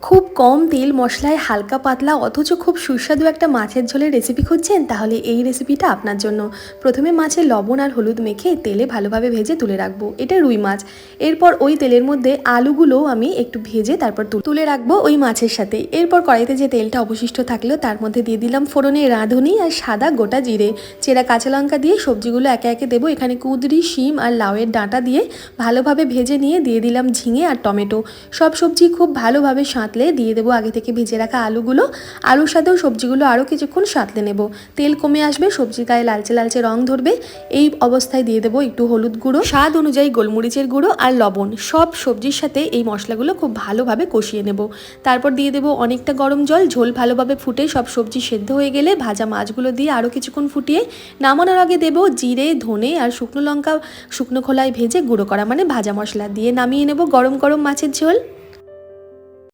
খুব কম তেল মশলায় হালকা পাতলা অথচ খুব সুস্বাদু একটা মাছের ঝোলের রেসিপি খুঁজছেন? তাহলে এই রেসিপিটা আপনার জন্য। প্রথমে মাছে লবণ আর হলুদ মেখে তেলে ভালোভাবে ভেজে তুলে রাখবো। এটা রুই মাছ। এরপর ওই তেলের মধ্যে আলুগুলোও আমি একটু ভেজে তারপর তুলে রাখবো ওই মাছের সাথে। এরপর কড়াইতে যে তেলটা অবশিষ্ট থাকলো তার মধ্যে দিয়ে দিলাম ফোড়নে রাঁধুনি আর সাদা গোটা জিরে, চেরা কাঁচা লঙ্কা দিয়ে সবজিগুলো একে একে দেবো। এখানে কুঁদরি, শিম আর লাউয়ের ডাঁটা দিয়ে ভালোভাবে ভেজে নিয়ে দিয়ে দিলাম ঝিঙে আর টমেটো। সব সবজি খুব ভালোভাবে সাঁতলে দিয়ে দেবো আগে থেকে ভেজে রাখা আলুগুলো। আলুর সাথেও সবজিগুলো আরও কিছুক্ষণ সাঁতলে নেব। তেল কমে আসবে, সবজির গায়ে লালচে লালচে রং ধরবে। এই অবস্থায় দিয়ে দেবো একটু হলুদ গুঁড়ো, স্বাদ অনুযায়ী গোলমরিচের গুঁড়ো আর লবণ। সব সবজির সাথে এই মশলাগুলো খুব ভালোভাবে কষিয়ে নেব। তারপর দিয়ে দেবো অনেকটা গরম জল। ঝোল ভালোভাবে ফুটে সব সবজি সেদ্ধ হয়ে গেলে ভাজা মাছগুলো দিয়ে আরও কিছুক্ষণ ফুটিয়ে নামানোর আগে দেবো জিরে, ধনে আর শুকনো লঙ্কা শুকনো খোলায় ভেজে গুঁড়ো করা, মানে ভাজা মশলা দিয়ে নামিয়ে নেব গরম গরম মাছের ঝোল।